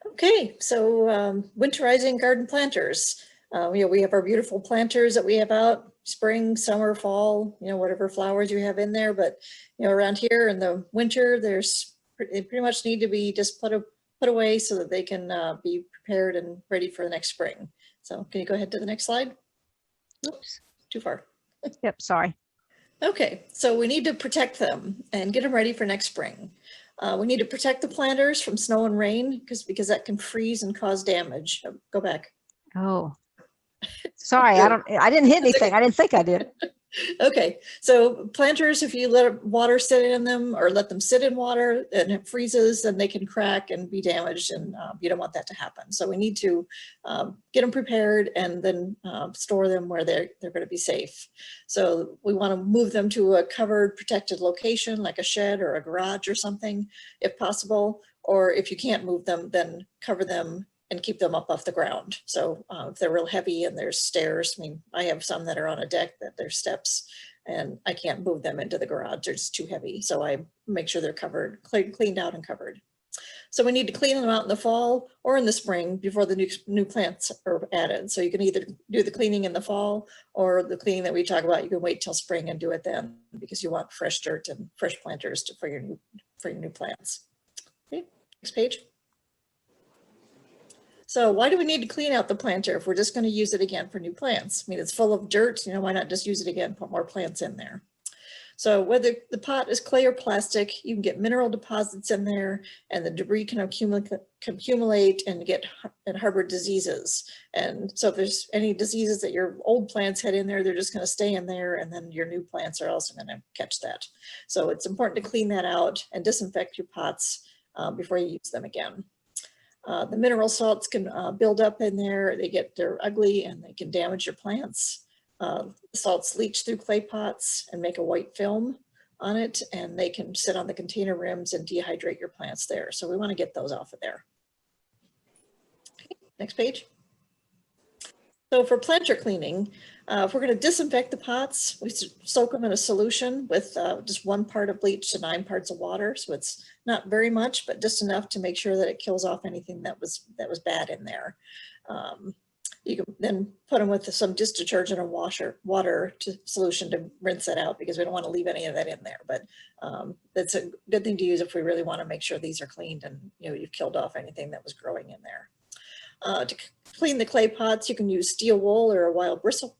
Okay, so winterizing garden planters. We have our beautiful planters that we have out spring, summer, fall, whatever flowers you have in there. But, around here in the winter, they pretty much need to be just put away so that they can be prepared and ready for the next spring. So can you go ahead to the next slide? Oops, too far. Yep, sorry. Okay, so we need to protect them and get them ready for next spring. We need to protect the planters from snow and rain because that can freeze and cause damage. Go back. Oh, sorry, I didn't hit anything. I didn't think I did. Okay, so planters, if you let water sit in them or let them sit in water and it freezes, then they can crack and be damaged, and you don't want that to happen. So we need to get them prepared and then store them where they're going to be safe. So we want to move them to a covered, protected location like a shed or a garage or something, if possible. Or if you can't move them, then cover them and keep them up off the ground. So if they're real heavy and there's stairs, I mean, I have some that are on a deck that there's steps and I can't move them into the garage. They're just too heavy. So I make sure they're covered, cleaned out and covered. So we need to clean them out in the fall or in the spring before the new plants are added. So you can either do the cleaning in the fall or the cleaning that we talk about, you can wait till spring and do it then because you want fresh dirt and fresh planters for your new plants. Okay, next page. So why do we need to clean out the planter if we're just going to use it again for new plants? I mean, it's full of dirt, why not just use it again, put more plants in there? So whether the pot is clay or plastic, you can get mineral deposits in there and the debris can accumulate and harbor diseases. And so if there's any diseases that your old plants had in there, they're just going to stay in there and then your new plants are also going to catch that. So it's important to clean that out and disinfect your pots before you use them again. The mineral salts can build up in there. They're ugly and they can damage your plants. The salts leach through clay pots and make a white film on it, and they can sit on the container rims and dehydrate your plants there. So we want to get those off of there. Okay, next page. So for planter cleaning, if we're going to disinfect the pots, we soak them in a solution with just 1 part of bleach to 9 parts of water. So it's not very much, but just enough to make sure that it kills off anything that was bad in there. You can then put them with some dish detergent and water solution to rinse it out because we don't want to leave any of that in there. But that's a good thing to use if we really want to make sure these are cleaned and you've killed off anything that was growing in there. To clean the clay pots, you can use steel wool or a wild bristle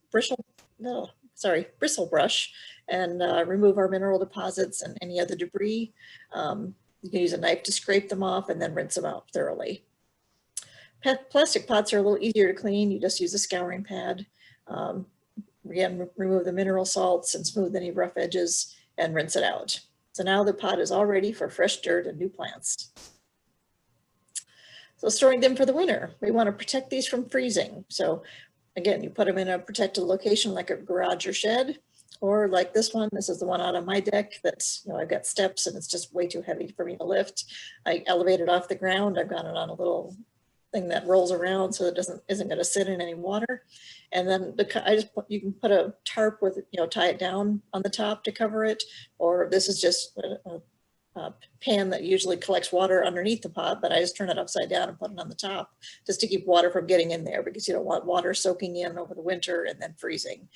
brush and remove our mineral deposits and any other debris. You can use a knife to scrape them off and then rinse them out thoroughly. Plastic pots are a little easier to clean. You just use a scouring pad. Again, remove the mineral salts and smooth any rough edges and rinse it out. So now the pot is all ready for fresh dirt and new plants. So storing them for the winter, we want to protect these from freezing. So again, you put them in a protected location like a garage or shed, or like this one. This is the one out on my deck that's, I've got steps and it's just way too heavy for me to lift. I elevate it off the ground. I've got it on a little thing that rolls around so it isn't going to sit in any water. And then you can put a tarp with, tie it down on the top to cover it, or this is just a pan that usually collects water underneath the pot, but I just turn it upside down and put it on the top just to keep water from getting in there because you don't want water soaking in over the winter and then freezing.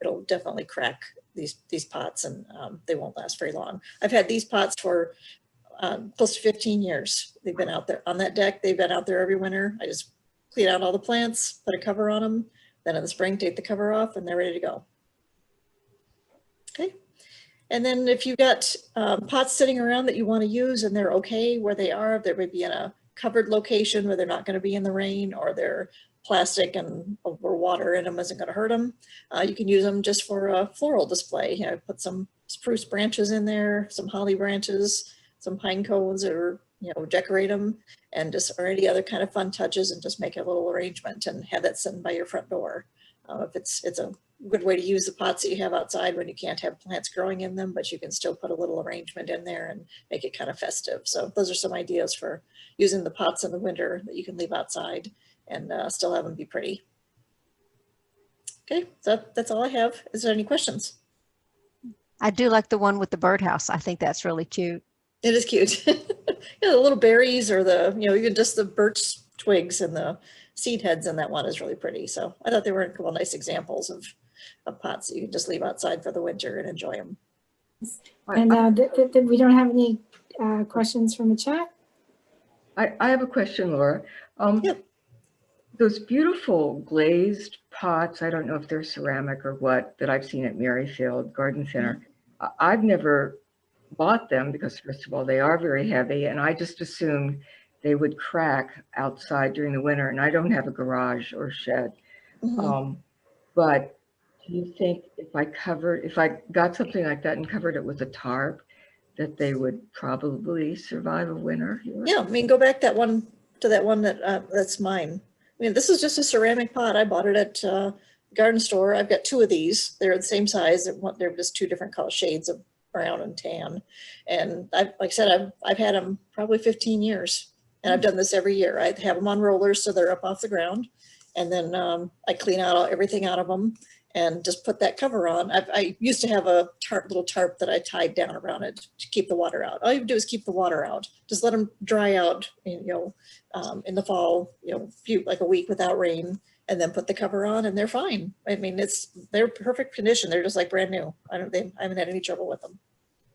It'll definitely crack these pots and they won't last very long. I've had these pots for close to 15 years. They've been out there on that deck. They've been out there every winter. I just clean out all the plants, put a cover on them. Then in the spring, take the cover off and they're ready to go. Okay. And then if you've got pots sitting around that you want to use and they're okay where they are, they may be in a covered location where they're not going to be in the rain, or they're plastic and or water in them isn't going to hurt them. You can use them just for a floral display. Put some spruce branches in there, some holly branches, some pine cones, or decorate them, and or any other kind of fun touches, and just make a little arrangement and have that sitting by your front door. If it's a good way to use the pots that you have outside when you can't have plants growing in them, but you can still put a little arrangement in there and make it kind of festive. So those are some ideas for using the pots in the winter that you can leave outside and still have them be pretty. Okay, so that's all I have. Is there any questions? I do like the one with the birdhouse. I think that's really cute. It is cute. Yeah, the little berries or the, even just the birch twigs and the seed heads in that one is really pretty. So I thought they were a couple nice examples of pots that you can just leave outside for the winter and enjoy them. And we don't have any questions from the chat. I have a question, Laura. Yeah. Those beautiful glazed pots, I don't know if they're ceramic or what, that I've seen at Merrifield Garden Center. I've never bought them because, first of all, they are very heavy, and I just assumed they would crack outside during the winter, and I don't have a garage or shed. But do you think if I got something like that and covered it with a tarp, that they would probably survive a winter here? Yeah, I mean, go back to that one that's mine. I mean, this is just a ceramic pot. I bought it at garden store. I've got two of these. They're the same size. They're just two different color shades of brown and tan. And like I said, I've had them probably 15 years, and I've done this every year. I have them on rollers so they're up off the ground, and then I clean out everything out of them and just put that cover on. I used to have a little tarp that I tied down around it to keep the water out. All you do is keep the water out. Just let them dry out, in the fall, like a week without rain, and then put the cover on, and they're fine. I mean, they're perfect condition. They're just like brand new. I haven't had any trouble with them.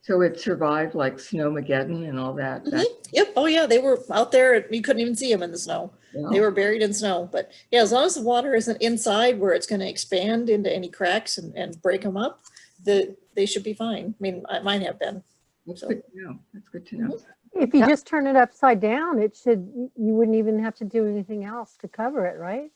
So it survived like Snowmageddon and all that. Yep. Oh yeah, they were out there. You couldn't even see them in the snow. Yeah. They were buried in snow. But yeah, as long as the water isn't inside where it's going to expand into any cracks and break them up, they should be fine. I mean, mine have been. That's good to know. That's good to know. If you just turn it upside down, you wouldn't even have to do anything else to cover it, right?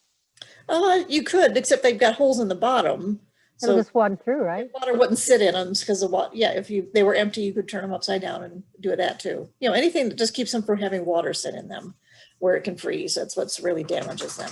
You could, except they've got holes in the bottom. It'll just water through, right? Water wouldn't sit in them because of what? Yeah, if they were empty, you could turn them upside down and do that too. Anything that just keeps them from having water sit in them where it can freeze. That's what really damages them.